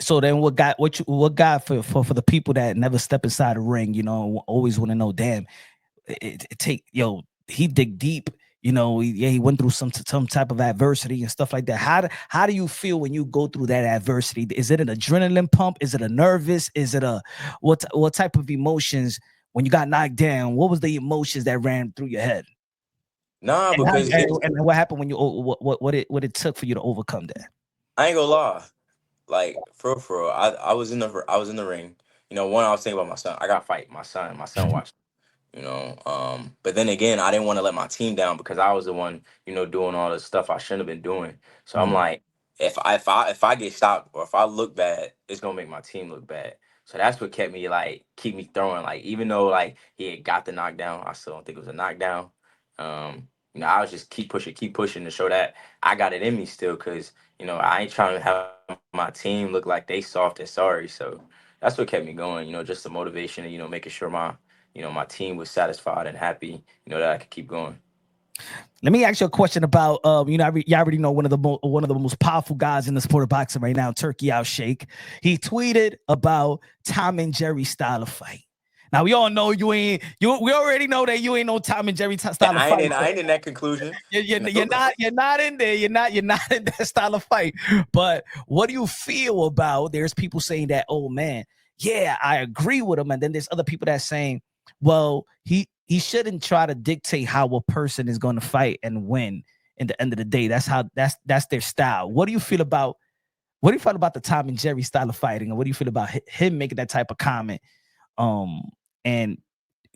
So then what got for the people that never step inside a ring, always want to know, damn, he dig deep, he went through some type of adversity and stuff like that. How do you feel when you go through that adversity? Is it an adrenaline pump? Is it a nervous? Is it a what type of emotions when you got knocked down? What was the emotions that ran through your head? Nah, And, because and what happened when you what it took for you to overcome that? I ain't gonna lie. Like for real, I was in the ring. One, I was thinking about my son. I got to fight my son. My son watched. But then again, I didn't want to let my team down because I was the one, doing all the stuff I shouldn't have been doing. So I'm Mm. like, if I get stopped or if I look bad, it's gonna make my team look bad. So that's what keep me throwing. Like even though like he had got the knockdown, I still don't think it was a knockdown. I was just keep pushing to show that I got it in me still, because I ain't trying to have my team look like they soft and sorry. So that's what kept me going. Just the motivation and making sure my team was satisfied and happy, that I could keep going. Let me ask you a question about you already know one of the most powerful guys in the sport of boxing right now, Turki Alalshikh. He tweeted about Tom and Jerry style of fight. Now we all know you ain't you. We already know that you ain't no Tom and Jerry Yeah, style of I ain't fight. in, I ain't in that conclusion. You're not in there. You're not in that style of fight. But what do you feel about? There's people saying that, oh man, yeah, I agree with him, and then there's other people that saying, well, he shouldn't try to dictate how a person is going to fight and win. In the end of the day, that's their style. What do you feel about the Tom and Jerry style of fighting, and what do you feel about him making that type of comment, um, and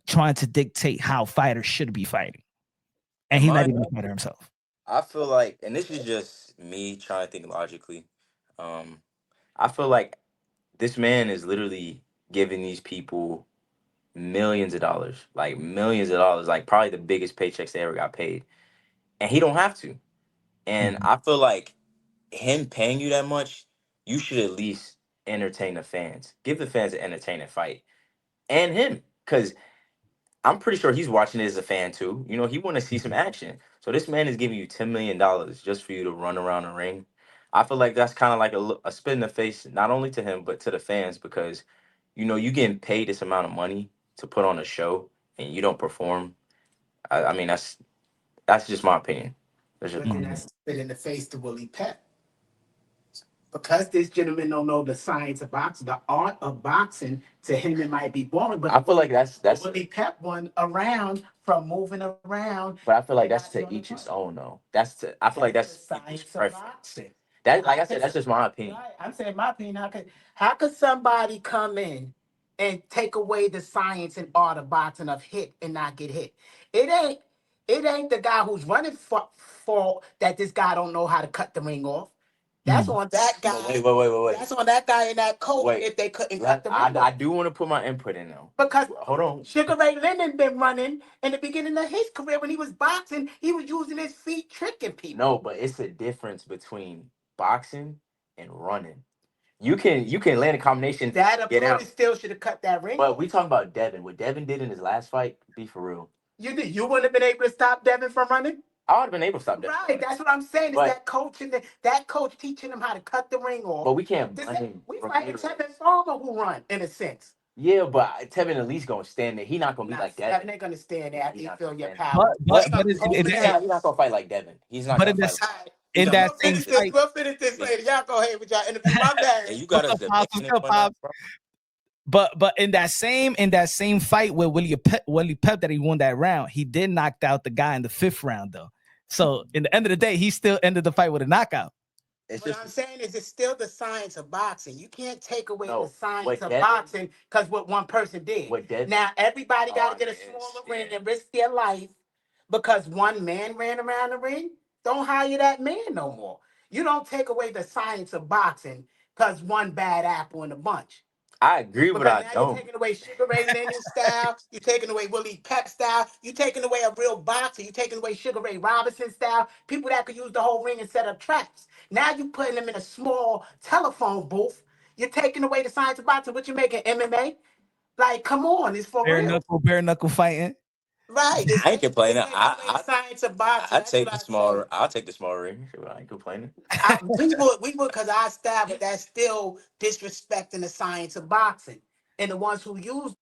trying to dictate how fighters should be fighting, and In he's not my even a fighter himself. I feel like, and this is just me trying to think logically. Um, I feel like this man is literally giving these people millions of dollars, like probably the biggest paychecks they ever got paid, and he don't have to. And Mhm. I feel like him paying you that much, you should at least entertain the fans, give the fans an entertaining fight, and him, because I'm pretty sure he's watching it as a fan too. He want to see some action. So this man is giving you $10 million just for you to run around the ring. I feel like that's kind of like a spit in the face, not only to him but to the fans, because you getting paid this amount of money to put on a show and you don't perform. I mean that's just my opinion. That's just But my then Mhm. that's spit in the face to Willie Pep. Because this gentleman don't know the science of boxing, the art of boxing, to him it might be boring. I feel like But that's Willie Pep won around from moving around but I feel like and that's not to doing the each his punch. own though. I feel like That's the that's people's science of preference. boxing. That, like How I could said, that's just my opinion. right? I'm saying my opinion. How could somebody come in and take away the science and art of boxing of hit and not get hit? It ain't it ain't the guy who's running for that this guy don't know how to cut the ring off. That's Mhm. on that No, wait, guy. wait, wait, wait, wait. That's on that guy in that coach Wait. if they couldn't cut Let the I ring I off. do want to put my input in though. Because Hold on. Sugar Ray Leonard been running in the beginning of his career when he was boxing, he was using his feet tricking people. No, but it's a difference between boxing and running. You can land a combination, That get opponent out. still should have cut that ring But we off. talking about Devin. What Devin did in his last fight, be for real. You wouldn't have been able to stop Devin from running. I would have been able to stop Devin from Right, running. that's what I'm saying. Is But that coach and that coach teaching him how to cut the ring off? we can't This, blame we fighting Tevin Ramirez. Farmer who run in a sense. Yeah, but Tevin at least gonna stand there. He not gonna be Not like Devin. Tevin ain't gonna stand there after He's you not feel gonna your stand there. But power. but He but gonna in He's totally that not. He's not gonna fight like Devin. He's not but gonna in fight this like. all right. He's in not that gonna We'll fight same finish like Devin. this. fight, We'll finish this Yeah. later. Y'all go ahead with y'all interview. My bad. And you got what's us up, Pops? What's debating up, on that, Pops? bro. But in that same fight where Willie Pep that he won that round, he did knocked out the guy in the fifth round though. So in the end of the day, he still ended the fight with a knockout. It's What just I'm saying is, it's still the science of boxing. You can't take away the no. science What of Devin? boxing because what one person did. What Devin? Now everybody got Oh to get a yes, smaller ring yeah. and risk their life because one man ran around the ring. Don't hire that man no more. You don't take away the science of boxing because one bad apple in a bunch. I agree, but Because I now you're don't. taking away Sugar Ray Leonard style. You're taking away Willie Pep style. You're taking away a real boxer. You're taking away Sugar Ray Robinson style. People that could use the whole ring and set up traps. Now you're putting them in a small telephone booth. You're taking away the science of boxing. What you making MMA? Like, come on, it's for real. Bare knuckle fighting. Right. I ain't complaining. The science of boxing. I That's take what the I say. small. I'll take the small ring. Sure, I ain't complaining. We would, because I stab, but that's still disrespecting the science of boxing. And the ones who use